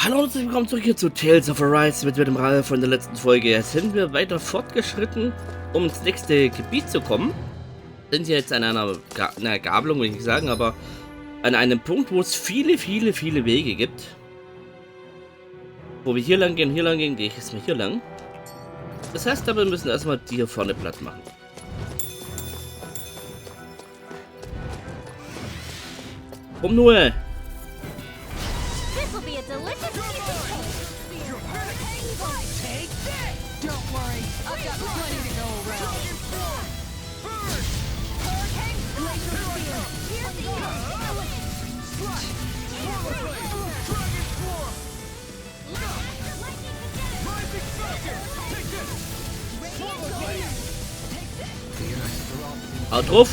Hallo und herzlich willkommen zurück hier zu Tales of Arise mit dem Reihe von der letzten Folge. Jetzt sind wir weiter fortgeschritten, um ins nächste Gebiet zu kommen. Sind hier jetzt an einer Gabelung, will ich nicht sagen, aber an einem Punkt, wo es viele Wege gibt. Wo wir hier lang gehen, gehe ich jetzt mal hier lang. Das heißt aber, wir müssen erstmal die hier vorne platt machen. Nur. Haut drauf.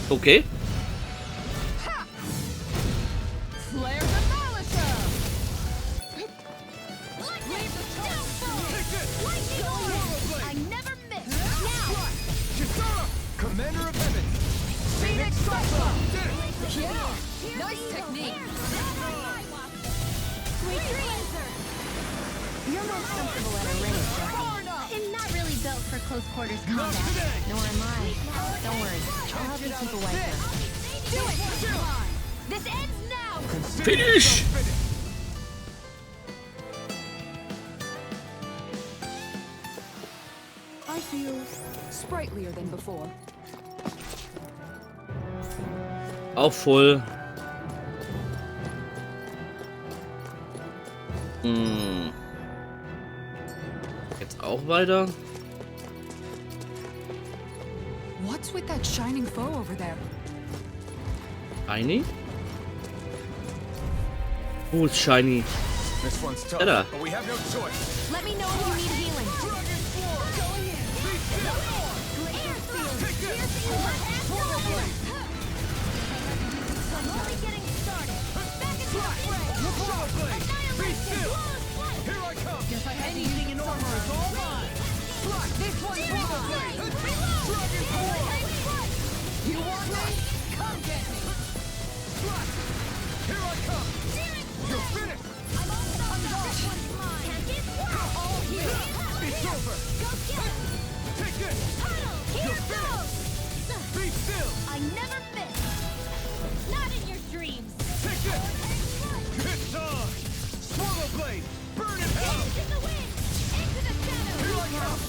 Okay. You're most comfortable at a range, aren't you? I'm not really built for close quarters combat. Nor am I. Don't worry, I'll help you keep away from it. Do it! This ends now! Finish! I feel sprightlier than before. Auch voll. Jetzt auch weiter. What's with that shining foe over there? Shiny? Oh, it's shiny. This one's tough, Hello. but we have no choice. Let me know if you need healing. Only getting started. Back into the fray. Be still. Here I come. Guess I had anything in armor is all mine. This one's mine. You want me? Come get me. Here I come. You're finished. I'm all done. This one's mine. All here. It's over. Go get him. Take this. Huddle. Here goes. Be still. I never miss. Not in your dreams. Take this. It's on. Swallow blade. Burn in hell. Into the wind. Into the shadows. Here I come.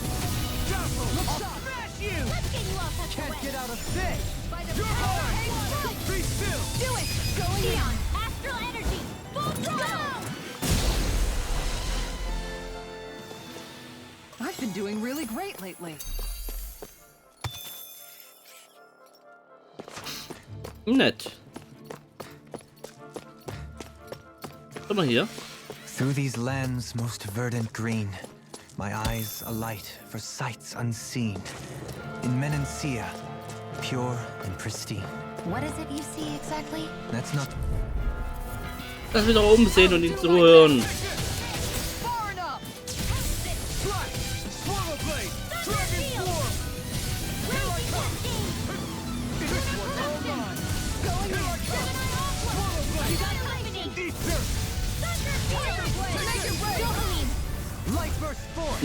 Dazzle. I'll smash you. Let's get you off that Can't way. get out of this. By the You're mine. Veröffentlichung. Be still. Do it. Going on. Astral energy. Full throttle. I've been doing really great lately. Nett. Guck mal hier. Through these lands most verdant green, my eyes alight for sights unseen. In Menancia, pure and pristine. What is it you see exactly? That's not Lass mich doch oben sehen und ihn zuhören. Far enough. Swallow blade. Dragon form. Here I come. This one's all mine. Here I come. Swallow blade. Eat dirt. Light burst forth.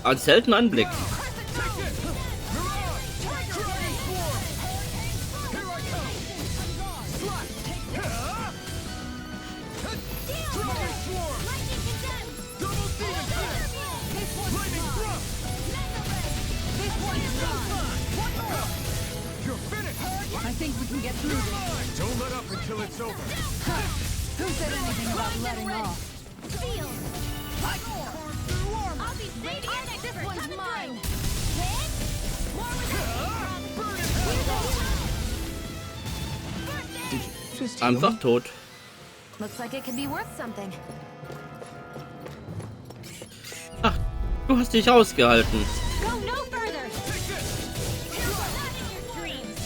Ein seltener Anblick. I think we can get through this. Don't let up until it's over. Who said anything about letting off? Feel. I'll be radiant expert. This one's mine. Hit. More with Einfach tot. Looks like it could be worth something. Ach, du hast dich ausgehalten. Go no further. Not in your dreams.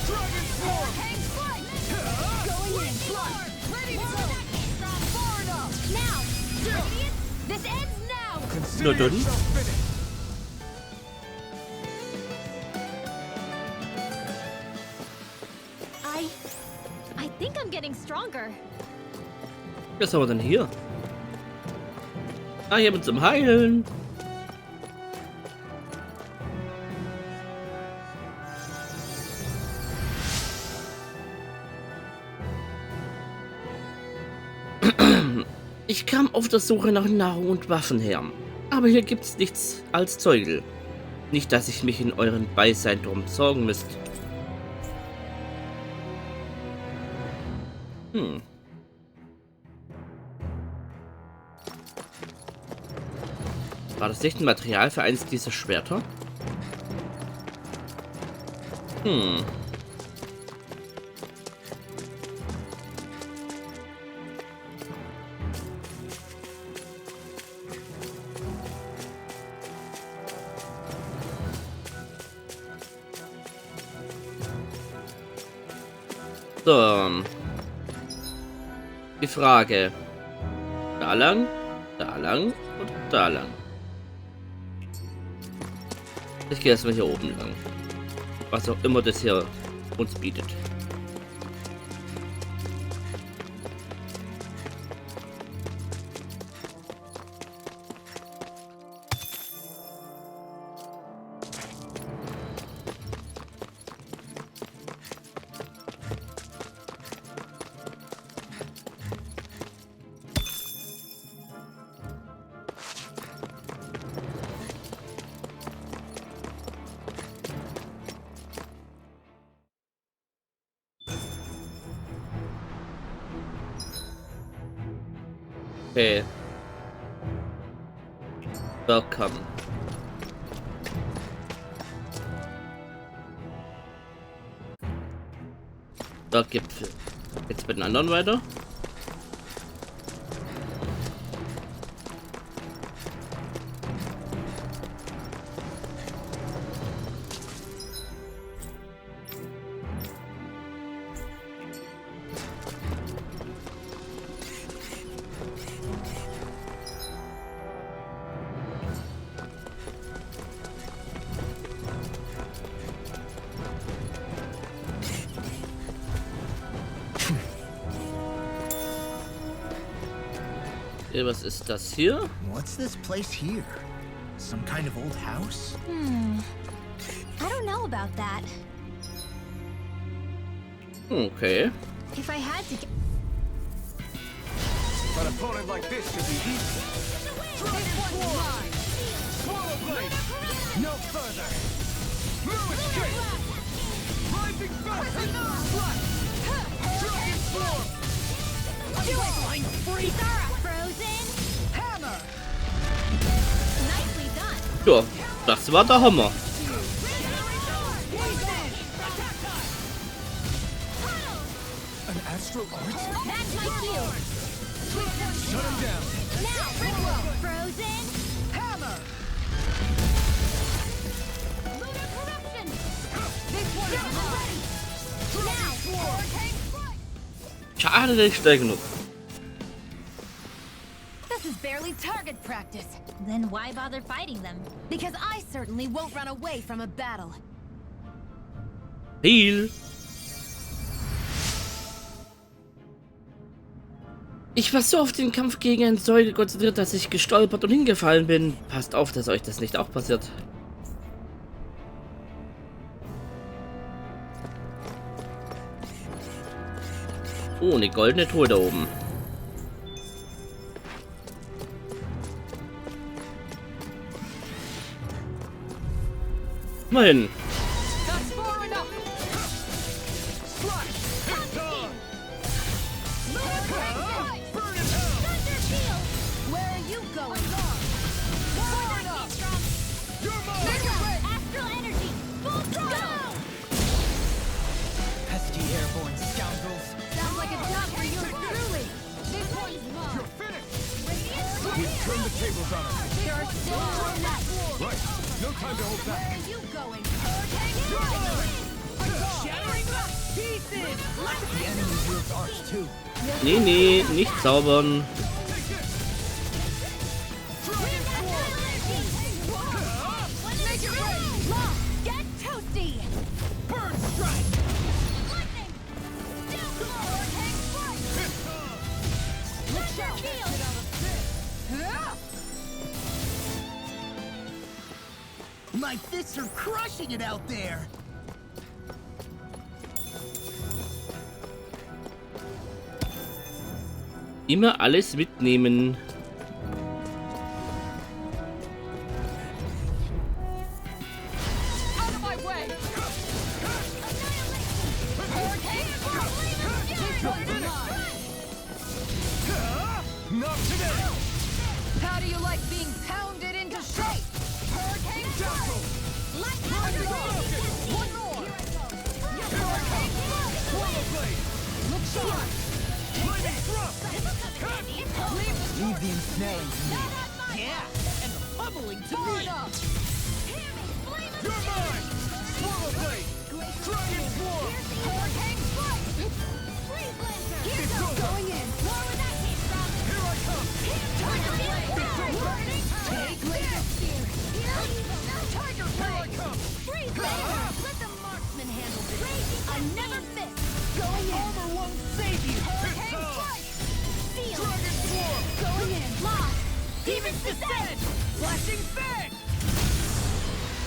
Dragon form. Hang foot. Going in. Ready to go. Far enough. Now. This ends now. Consider Na dann. yourself finished. think I'm getting stronger. Was haben wir denn hier? Ah, jemand zum Heilen. Ich kam auf der Suche nach Nahrung und Waffen her. Aber hier gibt's nichts als Zeugel. Nicht, dass ich mich in euren Beisein drum sorgen müsst. War das nicht ein Material für eins dieser Schwerter? So. Die Frage. Da lang oder da lang? Ich gehe erstmal hier oben lang. Was auch immer das hier uns bietet. Okay. Welcome. Der Gipfel. Jetzt mit den anderen weiter. Was ist das hier? What's this place here? Some kind of old house? I don't know about that. Okay. If I had to An opponent like this should be easy. Swallow blade! No further! Move escape! Rising fast! Dragon form! do it! Flying freak! Frozen! Hammer! Nicely done! Ja, das war der Hammer. An astral art? That's my cue! Shut him down! Now, Frozen! Hammer! Lunar corruption! This one is mine! Now, hurricane strike! Schade, der ist schnell genug. This is barely target practice. Then why bother fighting them? Because I certainly won't run away from a battle. Heal. Ich war so auf den Kampf gegen einen Säule konzentriert, dass ich gestolpert und hingefallen bin. Passt auf, dass euch das nicht auch passiert. Oh, eine goldene Truhe da oben. Mal hin. That's far enough! Slash! Hit dog! Burn in hell! Thunder shield! Where are you going? Far enough! You're mine! Astral energy! Full throttle! Pesky airborne scoundrels. Sounds like a job for you truly. This one's mine! You're finished! Radiant We've turned the tables on us. There are still more left. Right, no time to hold Where back. are you going? Shattering pieces! The enemy wields arts too. Nee, nee, nicht zaubern. Make it rain! Lock! Get toasty! Burn strike! Lightning! Down below! My fists are crushing it out there. Immer alles mitnehmen. Out of my way! Not today. How do you like being pounded into shape? Hurricane strike! One more! Hurricane strike! Look sharp! Leave the ensnaring to me. Yeah, and the pummeling to me. You're mine! Swallow blade! Dragon swarm! Hurricane strike! Here's going in! More where that came from! Here I come! Tiger blade! Take laser spear! Tiger blade! Freeze blade! Let the marksman handle this! I never miss! Going in! Armor won't save you. Hurricane strike! Seal! Dragon swarm. Going in! Lock! Demon's descent! Flashing fang.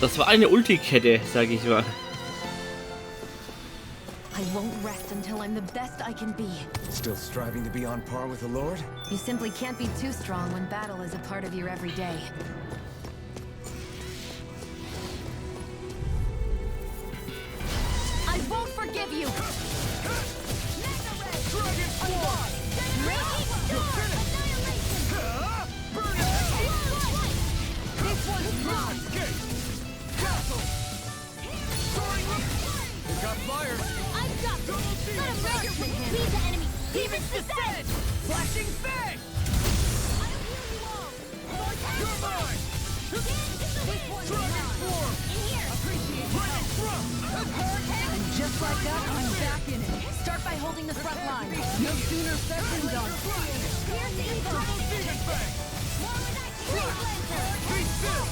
Das war eine Ulti-Kette, sag ich mal. I won't rest until I'm the best I can be. Still striving to be on par with the Lord? You simply can't be too strong when battle is a part of your everyday. I won't forgive you! Dragon swarm. This one's mine! Escape. Castle. Soaring up. You got fire. I've got this! Let him ride your wings! Lead the enemy! Demon's descent! Flashing fang. You're mine. Dragon swarm. Lightning thrust. And just like that, I'm back in it. Start by holding the front line. No sooner said than done. Double demon fang. Be still.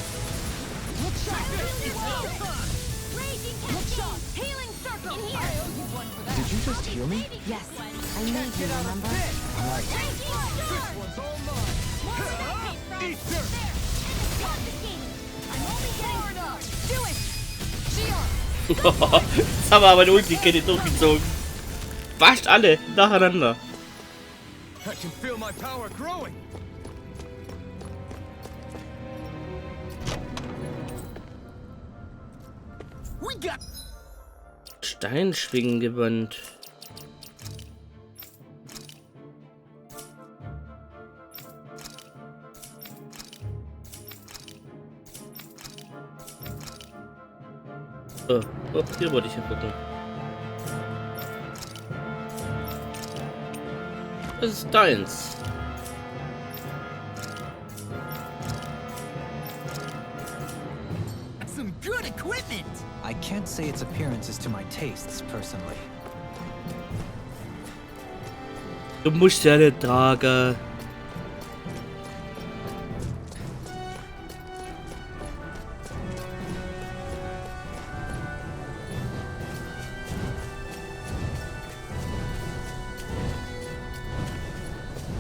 Look sharp! It's Alpha. Look sharp! Healing circle! I owe you one for that. Did you just heal me? Yes, I need you, remember? Right. This one's all mine. Eat dirt. I'm only getting up! Do it! Shion! Jetzt haben wir aber eine Ulti-Kette durchgezogen. Fast alle nacheinander. I can feel my power growing. We got Steinschwingengewand. Oh, hier wollte ich ja gucken. Das ist deins. some good equipment. I can't say its appearance is to my tastes, personally. Du musst ja nicht tragen.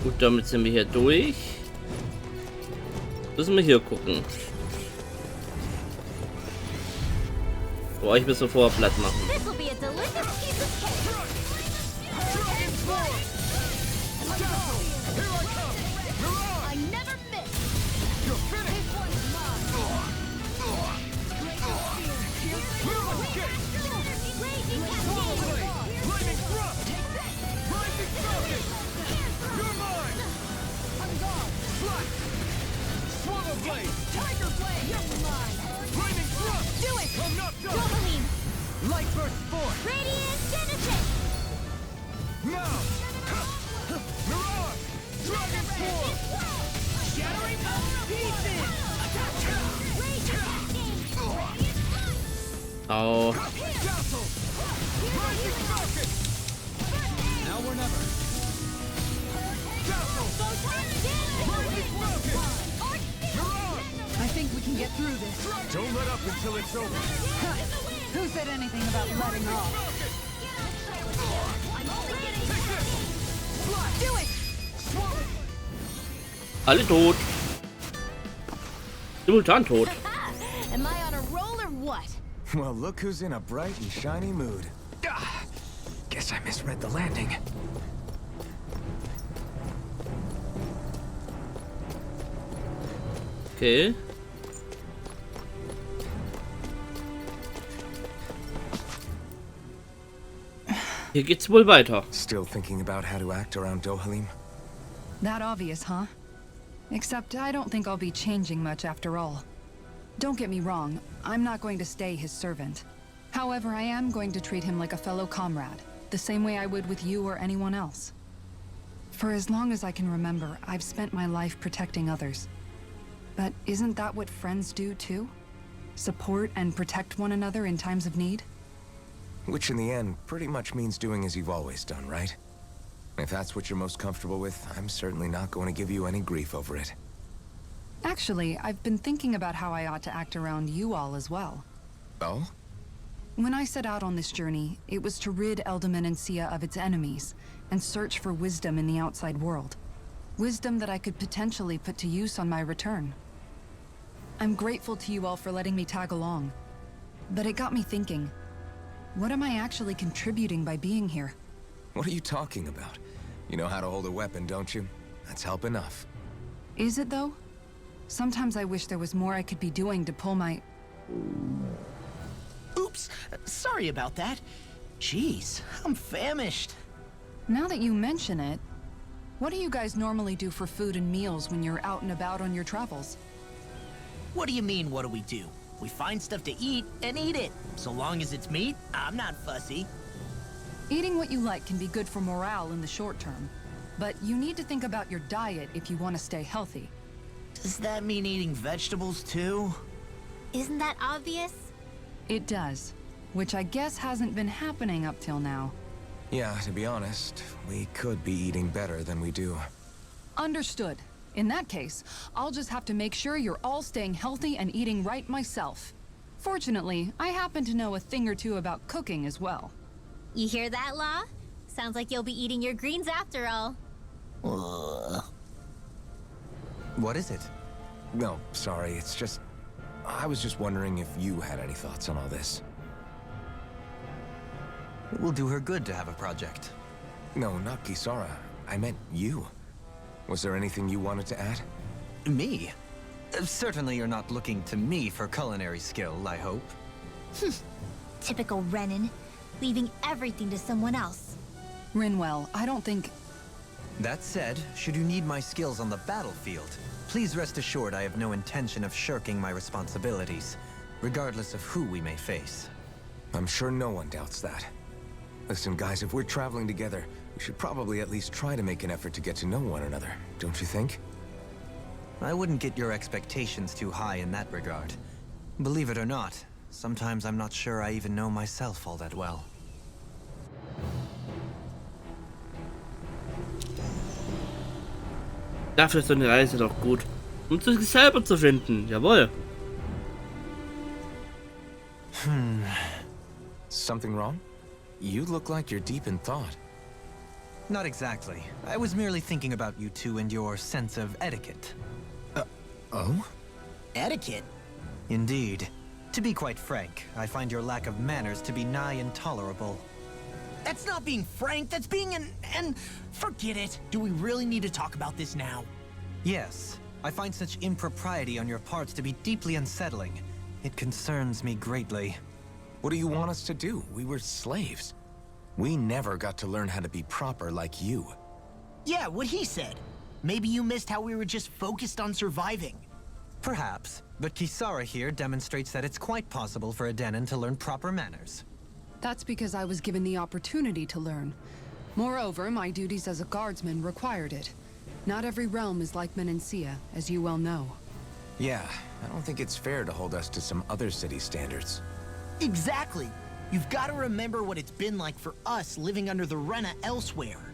Gut, damit sind wir hier durch. Müssen wir hier gucken. Boah, ich will so vorher platt machen. This will be a delicious piece of cake. I never miss. You're finished. This one's mine. Raging cascade. Lightning thrust. Rising falcon. You're mine. I'm gone. Slash. Swallow blade. Tiger blade. You're mine. Lightning thrust. Do it. I'm not done. Dopamine. Light burst forth. Radiant genesis. Now. Mirage. Dragon swarm. Shattering pieces. Au. Castle. Rising falcon. Now or never. Castle. Rising falcon. Mirage. I think we can get through this. Don't let up until it's over. Who said anything about letting off? Do it! Alle tot. Simultan tot. Am I on a roll or what? Well, look who's in a bright and shiny mood. Ah, guess I misread the landing. Okay. Hier geht's wohl weiter. Still thinking about how to act around Dohalim? That obvious, huh? Except I don't think I'll be changing much after all. Don't get me wrong, I'm not going to stay his servant. However, I am going to treat him like a fellow comrade, the same way I would with you or anyone else. For as long as I can remember, I've spent my life protecting others. But isn't that what friends do too? Support and protect one another in times of need? Which in the end pretty much means doing as you've always done, right? If that's what you're most comfortable with, I'm certainly not going to give you any grief over it. Actually, I've been thinking about how I ought to act around you all as well. Oh? When I set out on this journey, it was to rid Menancia of its enemies and search for wisdom in the outside world. Wisdom that I could potentially put to use on my return. I'm grateful to you all for letting me tag along. But it got me thinking, what am I actually contributing by being here? What are you talking about? You know how to hold a weapon, don't you? That's help enough. Is it though? Sometimes I wish there was more I could be doing to pull my... Oops, sorry about that. Jeez, I'm famished. Now that you mention it, what do you guys normally do for food and meals when you're out and about on your travels? What do you mean, what do we do? We find stuff to eat and eat it. So long as it's meat, I'm not fussy. Eating what you like can be good for morale in the short term, but you need to think about your diet if you want to stay healthy. Does that mean eating vegetables too? Isn't that obvious? It does, which I guess hasn't been happening up till now. Yeah, to be honest, we could be eating better than we do. Understood. In that case, I'll just have to make sure you're all staying healthy and eating right myself. Fortunately, I happen to know a thing or two about cooking as well. You hear that, Law? Sounds like you'll be eating your greens after all. What is it? No, sorry, it's just... I was just wondering if you had any thoughts on all this. It will do her good to have a project. No, not Kisara. I meant you. Was there anything you wanted to add? Me? Certainly you're not looking to me for culinary skill, I hope. Typical Renan, leaving everything to someone else. Rinwell, I don't think... That said, should you need my skills on the battlefield, please rest assured I have no intention of shirking my responsibilities, regardless of who we may face. I'm sure no one doubts that. Listen, guys, if we're traveling together, we should probably at least try to make an effort to get to know one another, don't you think? I wouldn't get your expectations too high in that regard. Believe it or not, sometimes I'm not sure I even know myself all that well. Dafür ist so eine Reise doch gut. Um sich selber zu finden, jawohl. Something wrong? You look like you're deep in thought. Not exactly. I was merely thinking about you two and your sense of etiquette. Oh? Etiquette? Indeed. To be quite frank, I find your lack of manners to be nigh intolerable. That's not being frank, that's being and forget it. Do we really need to talk about this now? Yes. I find such impropriety on your parts to be deeply unsettling. It concerns me greatly. What do you want us to do? We were slaves. We never got to learn how to be proper like you. Yeah, what he said. Maybe you missed how we were just focused on surviving. Perhaps, but Kisara here demonstrates that it's quite possible for a Denan to learn proper manners. That's because I was given the opportunity to learn. Moreover, my duties as a guardsman required it. Not every realm is like Menancia, as you well know. Yeah, I don't think it's fair to hold us to some other city standards. Exactly. You've got to remember what it's been like for us living under the Rena elsewhere.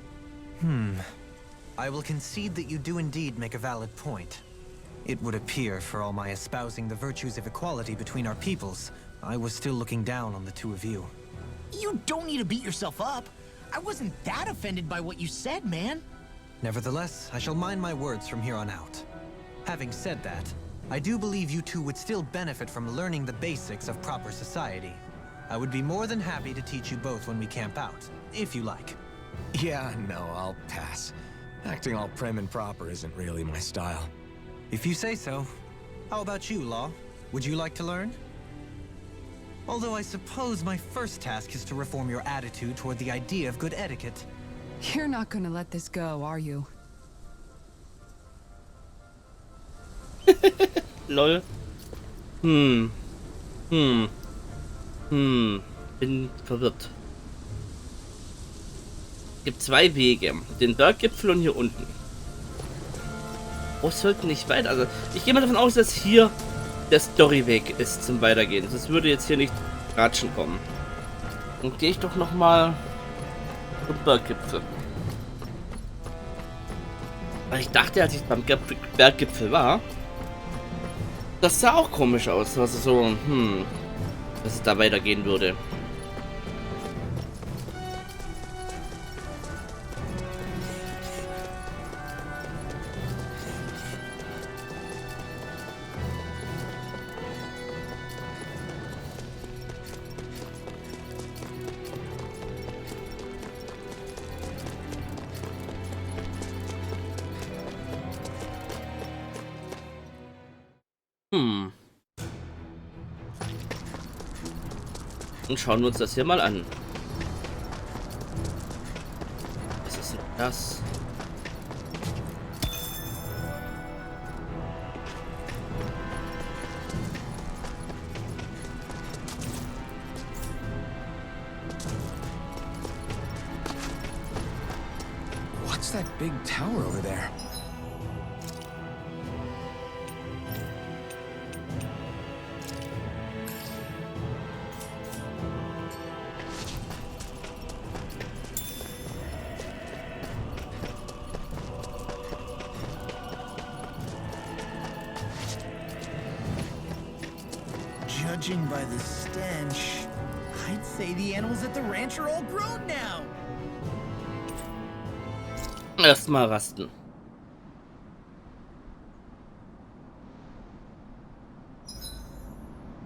I will concede that you do indeed make a valid point. It would appear, for all my espousing the virtues of equality between our peoples, I was still looking down on the two of you. You don't need to beat yourself up. I wasn't that offended by what you said, man. Nevertheless, I shall mind my words from here on out. Having said that, I do believe you two would still benefit from learning the basics of proper society. I would be more than happy to teach you both when we camp out, if you like. Yeah, no, I'll pass. Acting all prim and proper isn't really my style. If you say so. How about you, Law? Would you like to learn? Although I suppose my first task is to reform your attitude toward the idea of good etiquette. You're not gonna let this go, are you? Lol. Bin verwirrt. Es gibt zwei Wege. Den Berggipfel und hier unten. Oh, es sollte nicht weiter. Also, ich gehe mal davon aus, dass hier der Storyweg ist zum Weitergehen. Das würde jetzt hier nicht ratschen kommen. Und gehe ich doch nochmal zum Berggipfel. Weil ich dachte, als ich beim Berggipfel war, das sah auch komisch aus. Also so, dass es da weitergehen würde. Und schauen wir uns das hier mal an. Was ist denn das? What's that big tower over there? Judging by the stench, I'd say the animals at the ranch are all grown now. Erstmal rasten.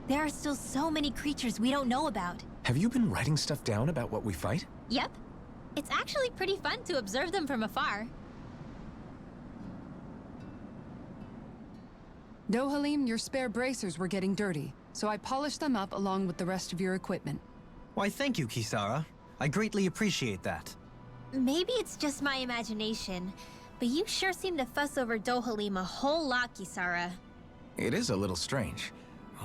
There are still so many creatures we don't know about. Have you been writing stuff down about what we fight? Yep. It's actually pretty fun to observe them from afar. Dohalim, your spare bracers were getting dirty, so I polished them up along with the rest of your equipment. Why, thank you, Kisara. I greatly appreciate that. Maybe it's just my imagination, but you sure seem to fuss over Dohalim a whole lot, Kisara. It is a little strange.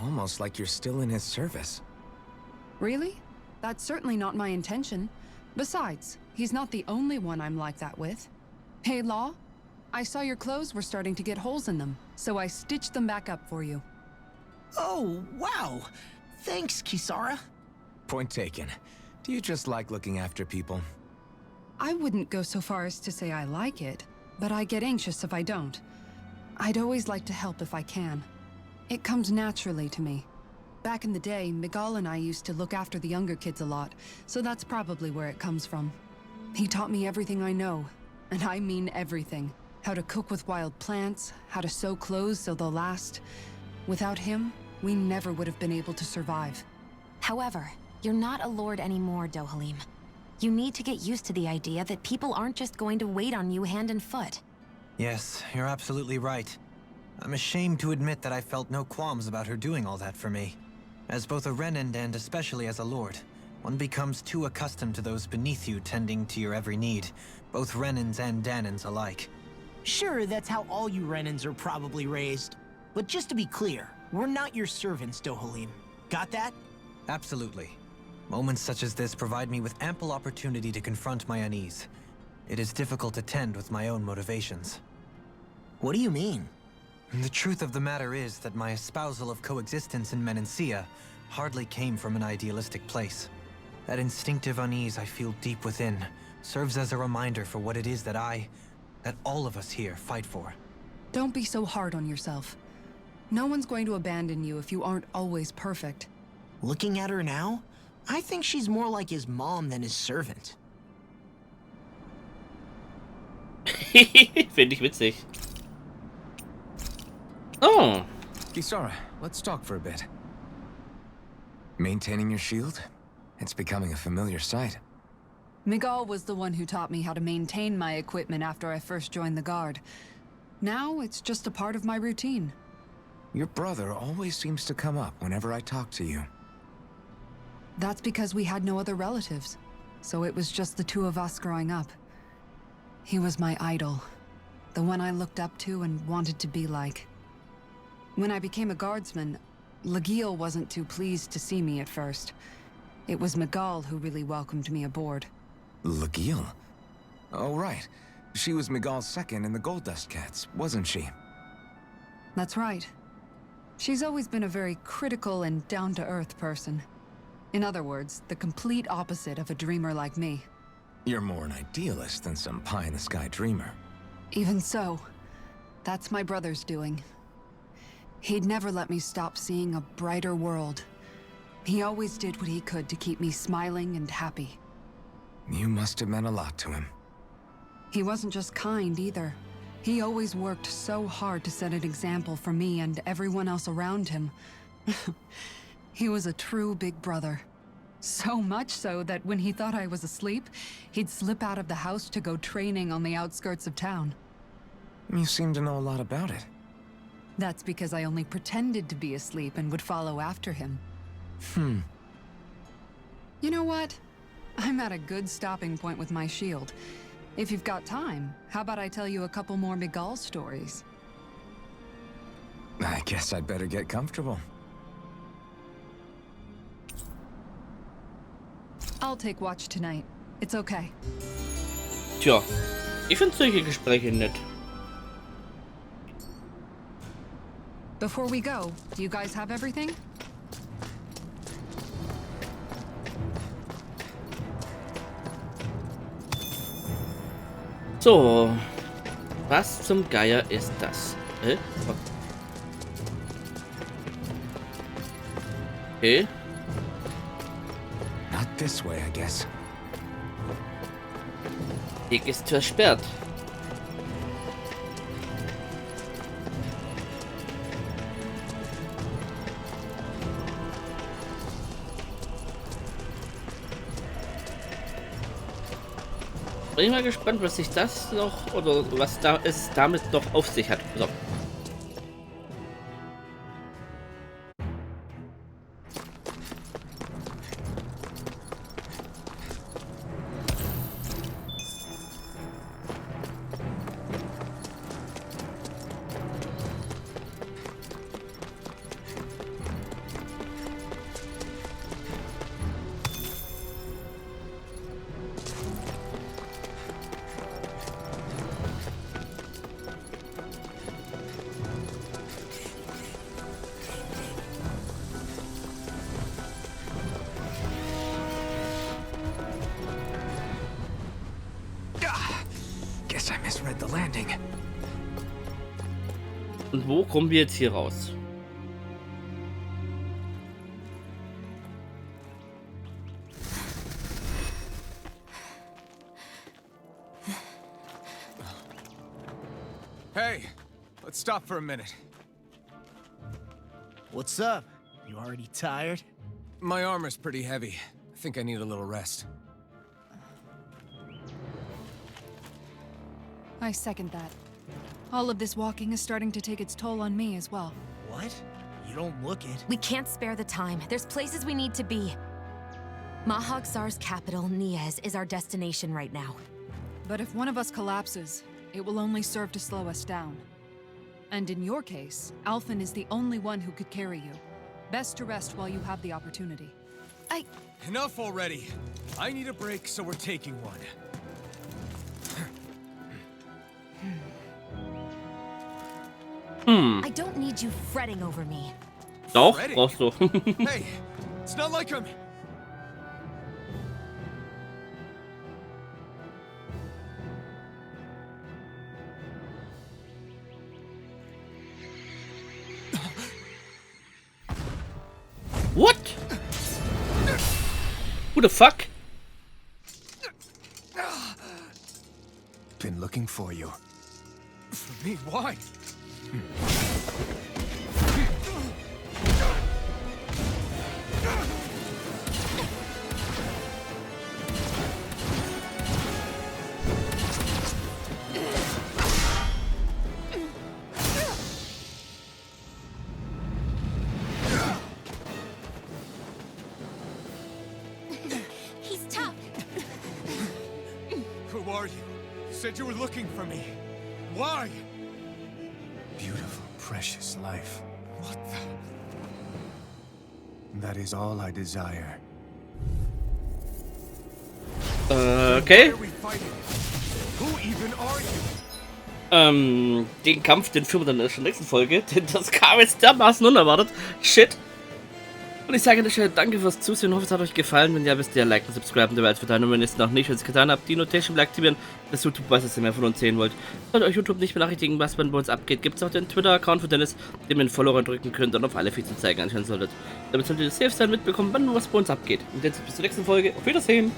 Almost like you're still in his service. Really? That's certainly not my intention. Besides, he's not the only one I'm like that with. Hey, Law, I saw your clothes were starting to get holes in them, so I stitched them back up for you. Oh, wow. Thanks, Kisara. Point taken. Do you just like looking after people? I wouldn't go so far as to say I like it, but I get anxious if I don't. I'd always like to help if I can. It comes naturally to me. Back in the day, Miguel and I used to look after the younger kids a lot, so that's probably where it comes from. He taught me everything I know, and I mean everything. How to cook with wild plants, how to sew clothes so they'll last. Without him, we never would have been able to survive. However, you're not a lord anymore, Dohalim. You need to get used to the idea that people aren't just going to wait on you hand and foot. Yes, you're absolutely right. I'm ashamed to admit that I felt no qualms about her doing all that for me. As both a Renan and especially as a lord, one becomes too accustomed to those beneath you tending to your every need, both Renans and Danans alike. Sure, that's how all you Renans are probably raised. But just to be clear, we're not your servants, Dohalim. Got that? Absolutely. Moments such as this provide me with ample opportunity to confront my unease. It is difficult to tend with my own motivations. What do you mean? The truth of the matter is that my espousal of coexistence in Menancia hardly came from an idealistic place. That instinctive unease I feel deep within serves as a reminder for what it is that all of us here fight for. Don't be so hard on yourself. No one's going to abandon you if you aren't always perfect. Looking at her now, I think she's more like his mom than his servant. Finde ich witzig. Oh, Kisara, let's talk for a bit. Maintaining your shield? It's becoming a familiar sight. Miguel was the one who taught me how to maintain my equipment after I first joined the Guard. Now, it's just a part of my routine. Your brother always seems to come up whenever I talk to you. That's because we had no other relatives, so it was just the two of us growing up. He was my idol, the one I looked up to and wanted to be like. When I became a guardsman, Lagiel wasn't too pleased to see me at first. It was Miguel who really welcomed me aboard. Lagiel? Oh, right. She was Miguel's second in the Gold Dust Cats, wasn't she? That's right. She's always been a very critical and down-to-earth person. In other words, the complete opposite of a dreamer like me. You're more an idealist than some pie-in-the-sky dreamer. Even so, that's my brother's doing. He'd never let me stop seeing a brighter world. He always did what he could to keep me smiling and happy. You must have meant a lot to him. He wasn't just kind either. He always worked so hard to set an example for me and everyone else around him. He was a true big brother. So much so that when he thought I was asleep, he'd slip out of the house to go training on the outskirts of town. You seem to know a lot about it. That's because I only pretended to be asleep and would follow after him. You know what? I'm at a good stopping point with my shield. If you've got time, how about I tell you a couple more Miguel stories? I guess I'd better get comfortable. I'll take watch tonight. It's okay. Tja, ich finde solche Gespräche nett. Before we go, do you guys have everything? So, was zum Geier ist das? Okay. Not this way, I guess. Weg ist versperrt. Bin ich mal gespannt, was sich das noch oder was da es damit noch auf sich hat. So. Guess I misread the landing. Und wo kommen wir jetzt hier raus? Hey, let's stop for a minute. What's up? You already tired? My armor's pretty heavy. I think I need a little rest. I second that. All of this walking is starting to take its toll on me as well. What? You don't look it. We can't spare the time. There's places we need to be. Mahag-Sar's capital, Niez, is our destination right now. But if one of us collapses, it will only serve to slow us down. And in your case, Alphen is the only one who could carry you. Best to rest while you have the opportunity. Enough already. I need a break, so we're taking one. I don't need you fretting over me. Doch, Ready? brauchst du. Hey, it's not like I'm... What? Who the fuck? Been looking for you. For me? Why? are you? You said you were looking for me. Why? Beautiful, precious life. What the? That is all I desire. Okay. Why are we fighting? Who even are you? Den Kampf, den führen wir dann in der nächsten Folge, denn das kam jetzt dermaßen unerwartet. Shit. Und ich sage an der Stelle danke fürs Zusehen, hoffe es hat euch gefallen. Wenn ja, wisst ihr, liken, subscriben, der Welt von Dahna, wenn ihr es noch nicht schon getan habt, die Notation aktivieren, dass YouTube weiß, dass ihr mehr von uns sehen wollt. Sollte euch YouTube nicht benachrichtigen, was bei uns abgeht, gibt es auch den Twitter-Account von Dennis, dem ihr einen Follower drücken könnt und auf alle Feeds und Zeigen anschauen solltet. Damit solltet ihr safe sein, mitbekommen, wann was bei uns abgeht. Und jetzt bis zur nächsten Folge, auf Wiedersehen!